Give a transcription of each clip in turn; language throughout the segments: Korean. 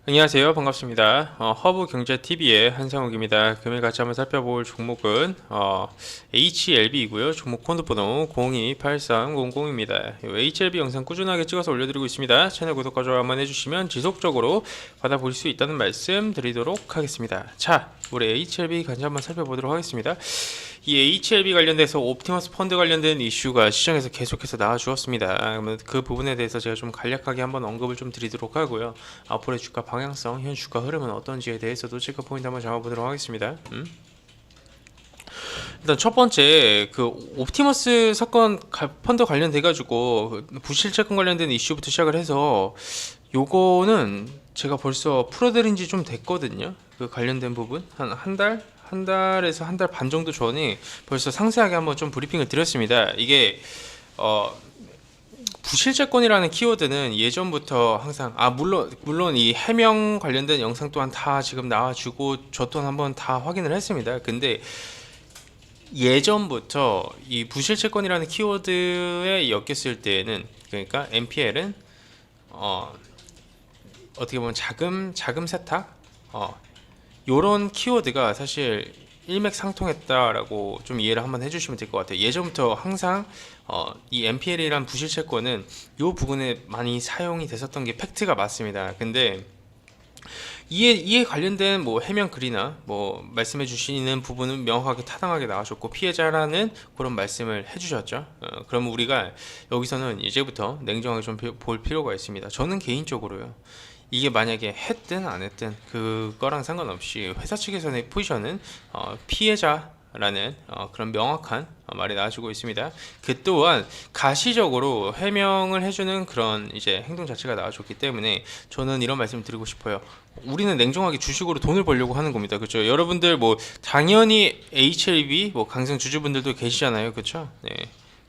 안녕하세요. 반갑습니다. 허브경제TV의 한상욱입니다. 금일 같이 한번 살펴볼 종목은 HLB이고요. 종목 코드번호 028300입니다. HLB 영상 꾸준하게 찍어서 올려드리고 있습니다. 채널 구독과 좋아요 한번 해주시면 지속적으로 받아볼 수 있다는 말씀 드리도록 하겠습니다. 자, 우리 HLB 같이 한번 살펴보도록 하겠습니다. 이 HLB 관련돼서 옵티머스 펀드 관련된 이슈가 시장에서 계속해서 나와주었습니다. 그 부분에 대해서 제가 좀 간략하게 한번 언급을 좀 드리도록 하고요. 앞으로의 주가 방향성, 현 주가 흐름은 어떤지에 대해서도 체크 포인트 한번 잡아보도록 하겠습니다. 일단 첫 번째 그 옵티머스 사건 펀드 관련돼 가지고 부실채권 관련된 이슈부터 시작을 해서 요거는 제가 벌써 풀어드린 지 좀 됐거든요. 그 관련된 부분 한 달에서 한 달 반 정도 전에 벌써 상세하게 한번 좀 브리핑을 드렸습니다. 이게 부실채권이라는 키워드는 예전부터 항상 물론 이 해명 관련된 영상 또한 다 지금 나와주고 저 또한 한번 다 확인을 했습니다. 근데 예전부터 이 부실채권이라는 키워드에 엮였을 때에는, 그러니까 NPL은 어떻게 보면 자금 세탁 요런 키워드가 사실 일맥상통했다라고 좀 이해를 한번 해주시면 될 것 같아요. 예전부터 항상 이 NPL이란 부실채권은 요 부분에 많이 사용이 됐었던 게 팩트가 맞습니다. 근데 이에 관련된 뭐 해명 글이나 뭐 말씀해 주시는 부분은 명확하게 타당하게 나와줬고 피해자라는 그런 말씀을 해주셨죠. 그럼 우리가 여기서는 이제부터 냉정하게 좀 볼 필요가 있습니다. 저는 개인적으로요, 이게 만약에 했든 안 했든 그거랑 상관없이 회사 측에서의 포지션은 피해자라는 그런 명확한 말이 나와주고 있습니다. 그 또한 가시적으로 해명을 해주는 그런 이제 행동 자체가 나와줬기 때문에 저는 이런 말씀을 드리고 싶어요. 우리는 냉정하게 주식으로 돈을 벌려고 하는 겁니다. 그렇죠? 여러분들 뭐 당연히 HLB 뭐 강성 주주분들도 계시잖아요. 그렇죠? 네.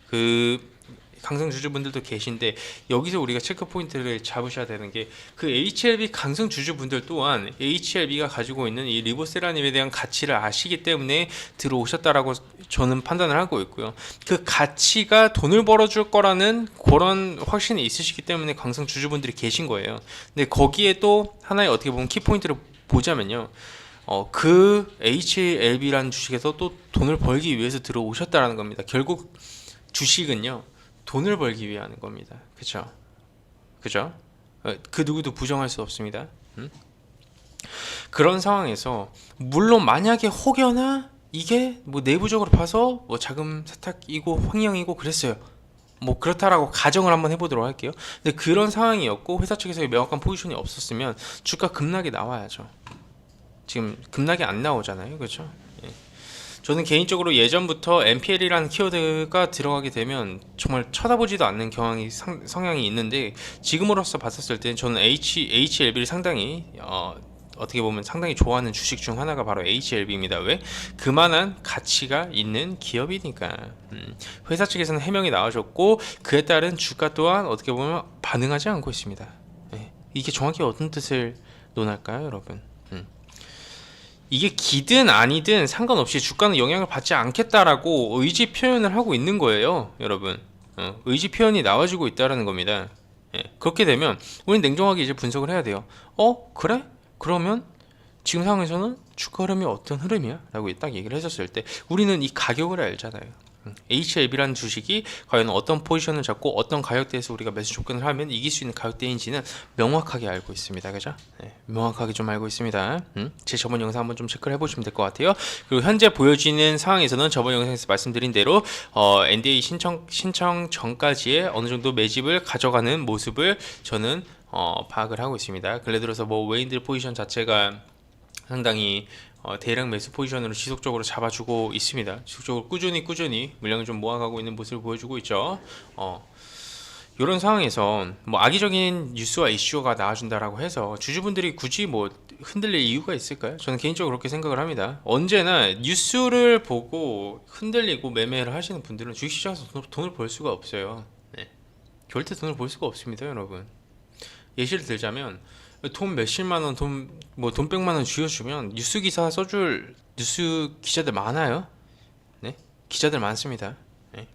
그 강성 주주분들도 계신데 여기서 우리가 체크 포인트를 잡으셔야 되는 게 그 HLB 강성 주주분들 또한 HLB가 가지고 있는 이 리보세라님에 대한 가치를 아시기 때문에 들어오셨다라고 저는 판단을 하고 있고요. 그 가치가 돈을 벌어줄 거라는 그런 확신이 있으시기 때문에 강성 주주분들이 계신 거예요. 근데 거기에 또 하나의 어떻게 보면 키포인트를 보자면요, 그 HLB라는 주식에서 또 돈을 벌기 위해서 들어오셨다라는 겁니다. 결국 주식은요, 돈을 벌기 위해 하는 겁니다. 그쵸? 그죠? 그 누구도 부정할 수 없습니다. 그런 상황에서 물론 만약에 혹여나 이게 뭐 내부적으로 봐서 뭐 자금 세탁이고 횡령이고 그랬어요. 뭐 그렇다라고 가정을 한번 해보도록 할게요. 근데 그런 상황이었고 회사 측에서 명확한 포지션이 없었으면 주가 급락이 나와야죠. 지금 급락이 안 나오잖아요. 그렇죠? 저는 개인적으로 예전부터 NPL이라는 키워드가 들어가게 되면 정말 쳐다보지도 않는 성향이 있는데 지금으로서 봤었을 때는 저는 HLB를 상당히 어떻게 보면 상당히 좋아하는 주식 중 하나가 바로 HLB입니다. 왜? 그만한 가치가 있는 기업이니까. 회사 측에서는 해명이 나와줬고 그에 따른 주가 또한 어떻게 보면 반응하지 않고 있습니다. 예. 이게 정확히 어떤 뜻을 논할까요, 여러분? 이게 기든 아니든 상관없이 주가는 영향을 받지 않겠다라고 의지 표현을 하고 있는 거예요, 여러분. 의지 표현이 나와주고 있다라는 겁니다. 예, 그렇게 되면 우리는 냉정하게 이제 분석을 해야 돼요. 그래? 그러면 지금 상황에서는 주가 흐름이 어떤 흐름이야? 라고 딱 얘기를 해줬을 때 우리는 이 가격을 알잖아요. HLB라는 주식이 과연 어떤 포지션을 잡고 어떤 가격대에서 우리가 매수 조건을 하면 이길 수 있는 가격대인지는 명확하게 알고 있습니다. 그죠? 네, 명확하게 좀 알고 있습니다. 제 저번 영상 한번 좀 체크를 해보시면 될 것 같아요. 그리고 현재 보여지는 상황에서는 저번 영상에서 말씀드린 대로 NDA 신청 전까지의 어느 정도 매집을 가져가는 모습을 저는 파악을 하고 있습니다. 근래 들어서 뭐 외인들 포지션 자체가 상당히 대량 매수 포지션으로 지속적으로 잡아주고 있습니다. 지속적으로 꾸준히 물량을 좀 모아가고 있는 모습을 보여주고 있죠. 이런 상황에서 뭐 악의적인 뉴스와 이슈가 나와준다라고 해서 주주분들이 굳이 뭐 흔들릴 이유가 있을까요? 저는 개인적으로 그렇게 생각을 합니다. 언제나 뉴스를 보고 흔들리고 매매를 하시는 분들은 주식시장에서 돈을 벌 수가 없어요. 네. 절대 돈을 벌 수가 없습니다, 여러분. 예시를 들자면 돈 몇십만 원, 돈 백만 원 쥐어주면 뉴스 기사 써줄 뉴스 기자들 많아요. 네, 기자들 많습니다. 네.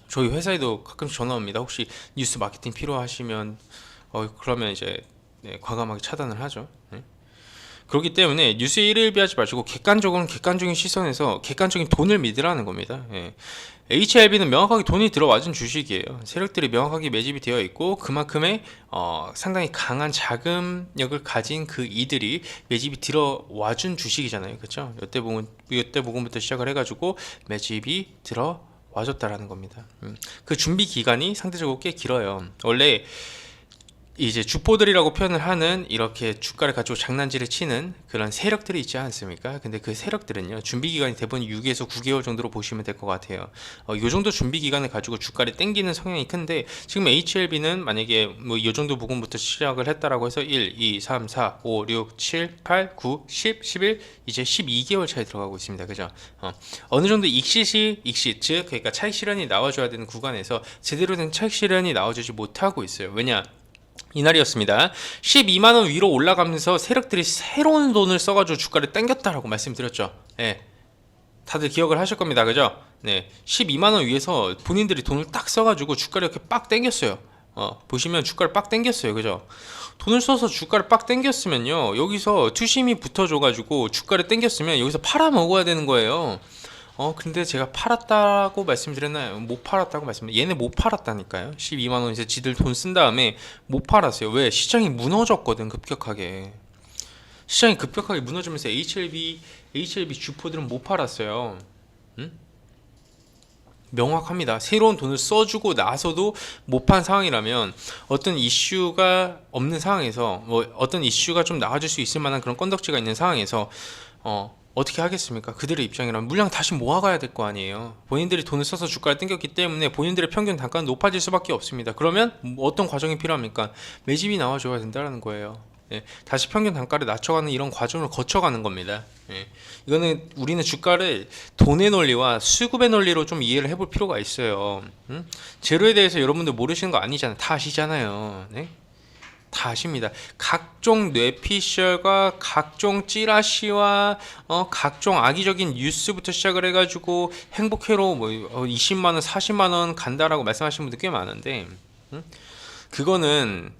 저희 회사에도 가끔씩 전화 옵니다. 혹시 뉴스 마케팅 필요하시면 그러면 이제 네, 과감하게 차단을 하죠. 네. 그렇기 때문에 뉴스에 일일비하지 마시고 객관적으로는 객관적인 시선에서 객관적인 돈을 믿으라는 겁니다. 예. HLB는 명확하게 돈이 들어와준 주식이에요. 세력들이 명확하게 매집이 되어 있고 그만큼의 상당히 강한 자금력을 가진 그 이들이 매집이 들어와준 주식이잖아요. 그렇죠? 이때 부분부터 시작을 해가지고 매집이 들어와줬다라는 겁니다. 그 준비 기간이 상대적으로 꽤 길어요. 원래 이제 주포들이라고 표현을 하는 이렇게 주가를 가지고 장난질을 치는 그런 세력들이 있지 않습니까? 근데 그 세력들은요, 준비 기간이 대부분 6에서 9개월 정도로 보시면 될 것 같아요. 요 정도 준비 기간을 가지고 주가를 땡기는 성향이 큰데, 지금 HLB는 만약에 뭐 요 정도 부분부터 시작을 했다라고 해서 1, 2, 3, 4, 5, 6, 7, 8, 9, 10, 11, 이제 12개월 차에 들어가고 있습니다. 그죠? 어느 정도 익시, 즉, 그러니까 차익 실현이 나와줘야 되는 구간에서 제대로 된 차익 실현이 나와주지 못하고 있어요. 왜냐? 이날이었습니다. 12만원 위로 올라가면서 세력들이 새로운 돈을 써가지고 주가를 땡겼다라고 말씀드렸죠. 예. 다들 기억을 하실 겁니다. 그죠? 네. 12만원 위에서 본인들이 돈을 딱 써가지고 주가를 이렇게 빡 땡겼어요. 보시면 주가를 빡 땡겼어요. 그죠? 돈을 써서 주가를 빡 땡겼으면요. 여기서 투심이 붙어줘가지고 주가를 땡겼으면 여기서 팔아먹어야 되는 거예요. 근데 제가 팔았다고 말씀드렸나요? 못 팔았다고 얘네 못 팔았다니까요. 12만원 이제 지들 돈 쓴 다음에 못 팔았어요. 왜? 시장이 무너졌거든, 급격하게. 시장이 급격하게 무너지면서 HLB 주포들은 못 팔았어요. 응? 명확합니다. 새로운 돈을 써주고 나서도 못 판 상황이라면 어떤 이슈가 없는 상황에서 뭐 어떤 이슈가 좀 나와줄 수 있을 만한 그런 건덕지가 있는 상황에서 어떻게 하겠습니까? 그들의 입장이라면 물량 다시 모아가야 될 거 아니에요. 본인들이 돈을 써서 주가를 땡겼기 때문에 본인들의 평균 단가는 높아질 수밖에 없습니다. 그러면 어떤 과정이 필요합니까? 매집이 나와줘야 된다는 거예요. 예, 다시 평균 단가를 낮춰가는 이런 과정을 거쳐가는 겁니다. 예, 이거는 우리는 주가를 돈의 논리와 수급의 논리로 좀 이해를 해볼 필요가 있어요. 제로에 대해서 여러분들 모르시는 거 아니잖아요. 다 아시잖아요. 네? 다 아십니다. 각종 뇌피셜과 각종 찌라시와 각종 악의적인 뉴스부터 시작을 해가지고 행복회로 뭐 20만원 40만원 간다라고 말씀하시는 분들 꽤 많은데 그거는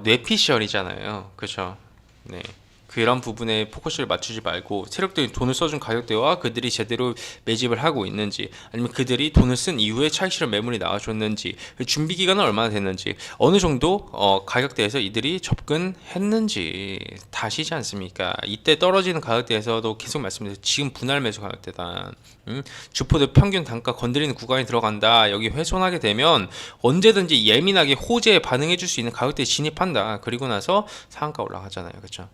뇌피셜이잖아요. 그렇죠? 네. 그런 부분에 포커스를 맞추지 말고 세력들이 돈을 써준 가격대와 그들이 제대로 매집을 하고 있는지, 아니면 그들이 돈을 쓴 이후에 차익 실현 매물이 나와줬는지, 준비 기간은 얼마나 됐는지, 어느 정도 가격대에서 이들이 접근했는지 다 아시지 않습니까? 이때 떨어지는 가격대에서도 계속 말씀드렸죠. 지금 분할 매수 가격대다. 주포들 평균 단가 건드리는 구간이 들어간다. 여기 훼손하게 되면 언제든지 예민하게 호재에 반응해 줄 수 있는 가격대에 진입한다. 그리고 나서 상한가 올라가잖아요. 그렇죠?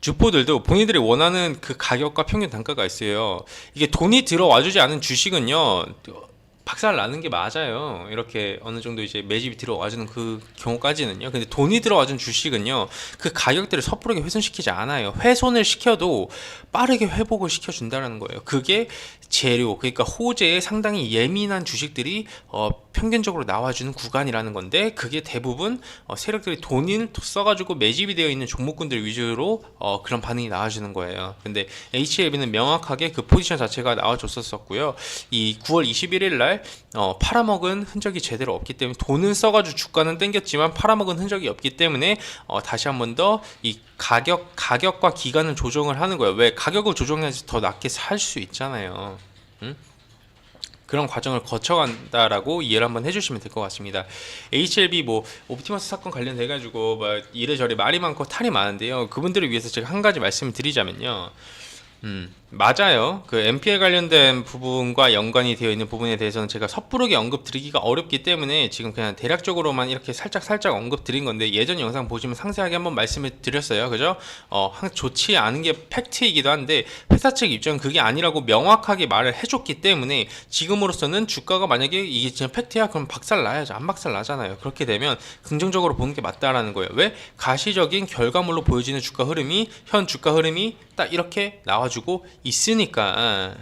주포들도 본인들이 원하는 그 가격과 평균 단가가 있어요. 이게 돈이 들어와주지 않은 주식은요, 박살 나는 게 맞아요. 이렇게 어느 정도 이제 매집이 들어와주는 그 경우까지는요. 근데 돈이 들어와준 주식은요, 그 가격대를 섣부르게 훼손시키지 않아요. 훼손을 시켜도 빠르게 회복을 시켜준다는 거예요. 그게 재료, 그러니까 호재에 상당히 예민한 주식들이 평균적으로 나와주는 구간이라는 건데, 그게 대부분 세력들이 돈을 써가지고 매집이 되어 있는 종목군들 위주로 그런 반응이 나와주는 거예요. 근데 HLB는 명확하게 그 포지션 자체가 나와줬었고요. 이 9월 21일 날 팔아먹은 흔적이 제대로 없기 때문에, 돈은 써가지고 주가는 땡겼지만 팔아먹은 흔적이 없기 때문에 다시 한 번 더 이 가격과 기간을 조정을 하는 거예요. 왜? 가격을 조정해서 더 낮게 살 수 있잖아요. 그런 과정을 거쳐간다라고 이해를 한번 해주시면 될 것 같습니다. HLB 뭐 옵티머스 사건 관련돼 가지고 뭐 이래저래 말이 많고 탈이 많은데요. 그분들을 위해서 제가 한 가지 말씀을 드리자면요. 맞아요. 그 MPL 관련된 부분과 연관이 되어 있는 부분에 대해서는 제가 섣부르게 언급 드리기가 어렵기 때문에 지금 그냥 대략적으로만 이렇게 살짝 언급 드린 건데, 예전 영상 보시면 상세하게 한번 말씀을 드렸어요. 그죠? 좋지 않은 게 팩트이기도 한데 회사 측 입장은 그게 아니라고 명확하게 말을 해줬기 때문에 지금으로서는 주가가 만약에 이게 진짜 팩트야 그럼 박살 나야죠. 안 박살 나잖아요. 그렇게 되면 긍정적으로 보는 게 맞다라는 거예요. 왜? 가시적인 결과물로 보여지는 주가 흐름이, 현 주가 흐름이 딱 이렇게 나와주고 있으니까.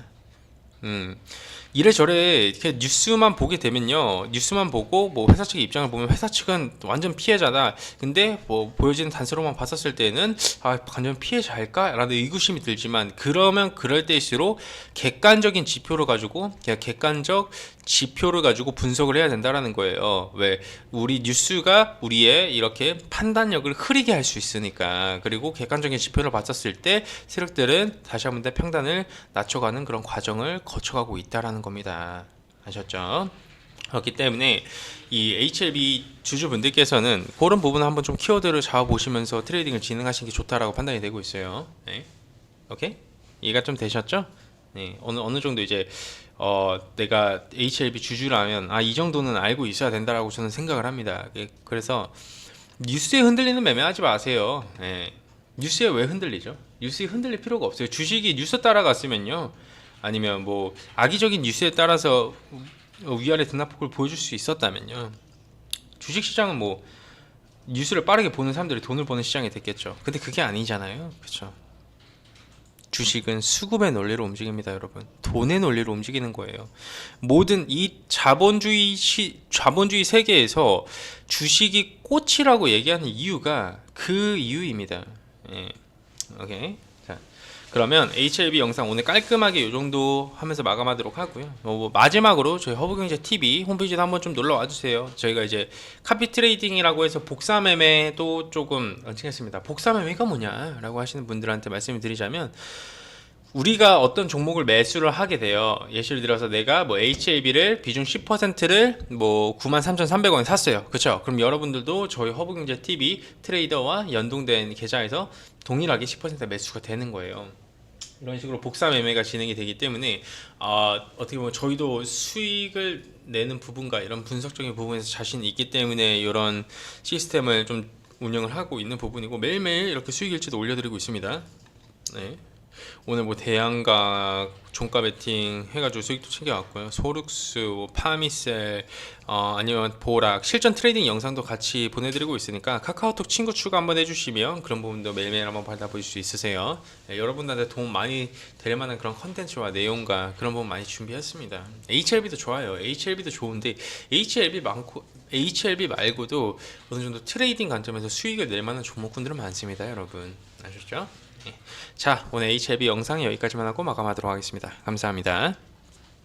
이래저래 이렇게 뉴스만 보게 되면요, 뉴스만 보고 뭐 회사 측의 입장을 보면 회사 측은 완전 피해자다. 근데 뭐 보여지는 단서로만 봤었을 때는 완전 피해자일까? 라는 의구심이 들지만, 그러면 그럴 때일수록 객관적인 지표를 가지고 그냥 객관적 지표를 가지고 분석을 해야 된다라는 거예요. 왜? 우리 뉴스가 우리의 이렇게 판단력을 흐리게 할 수 있으니까. 그리고 객관적인 지표를 봤었을 때 세력들은 다시 한번 더 평단을 낮춰가는 그런 과정을 거쳐가고 있다라는 겁니다. 아셨죠? 그렇기 때문에 이 HLB 주주분들께서는 그런 부분을 한번 좀 키워드를 잡아보시면서 트레이딩을 진행하시는 게 좋다라고 판단이 되고 있어요. 네. 오케이? 이해가 좀 되셨죠? 네. 어느 정도 이제 내가 HLB 주주라면 이 정도는 알고 있어야 된다라고 저는 생각을 합니다. 그래서 뉴스에 흔들리는 매매하지 마세요. 네. 뉴스에 왜 흔들리죠? 뉴스에 흔들릴 필요가 없어요. 주식이 뉴스 따라갔으면요, 아니면 뭐 악의적인 뉴스에 따라서 위아래 등락폭을 보여줄 수 있었다면요, 주식시장은 뭐 뉴스를 빠르게 보는 사람들이 돈을 버는 시장이 됐겠죠. 근데 그게 아니잖아요. 그렇죠? 주식은 수급의 논리로 움직입니다, 여러분. 돈의 논리로 움직이는 거예요. 모든 이 자본주의 세계에서 주식이 꽃이라고 얘기하는 이유가 그 이유입니다. 예. 오케이. 자, 그러면 HLB 영상 오늘 깔끔하게 이 정도 하면서 마감하도록 하고요. 마지막으로 저희 허브경제 TV 홈페이지도 한번 좀 놀러 와주세요. 저희가 이제 카피 트레이딩이라고 해서 복사 매매도 조금 런칭했습니다. 복사 매매가 뭐냐라고 하시는 분들한테 말씀을 드리자면, 우리가 어떤 종목을 매수를 하게 돼요. 예시를 들어서 내가 뭐 HLB를 비중 10%를 뭐 93,300원에 샀어요. 그렇죠? 그럼 여러분들도 저희 허브경제 TV 트레이더와 연동된 계좌에서 동일하게 10% 매수가 되는 거예요. 이런 식으로 복사 매매가 진행이 되기 때문에 어떻게 보면 저희도 수익을 내는 부분과 이런 분석적인 부분에서 자신이 있기 때문에 이런 시스템을 좀 운영을 하고 있는 부분이고, 매일매일 이렇게 수익일지도 올려드리고 있습니다. 네. 오늘 뭐 대양각, 종가 베팅 해가지고 수익도 챙겨왔고요. 소룩스, 파미셀, 아니면 보락, 실전 트레이딩 영상도 같이 보내드리고 있으니까 카카오톡 친구 추가 한번 해주시면 그런 부분도 매일매일 한번 받아보실 수 있으세요. 네, 여러분들한테 도움 많이 될 만한 그런 컨텐츠와 내용과 그런 부분 많이 준비했습니다. HLB도 좋아요. HLB도 좋은데 HLB 말고도 어느 정도 트레이딩 관점에서 수익을 낼 만한 종목군들은 많습니다, 여러분. 아셨죠? 자, 오늘 HLB 영상 여기까지만 하고 마감하도록 하겠습니다. 감사합니다.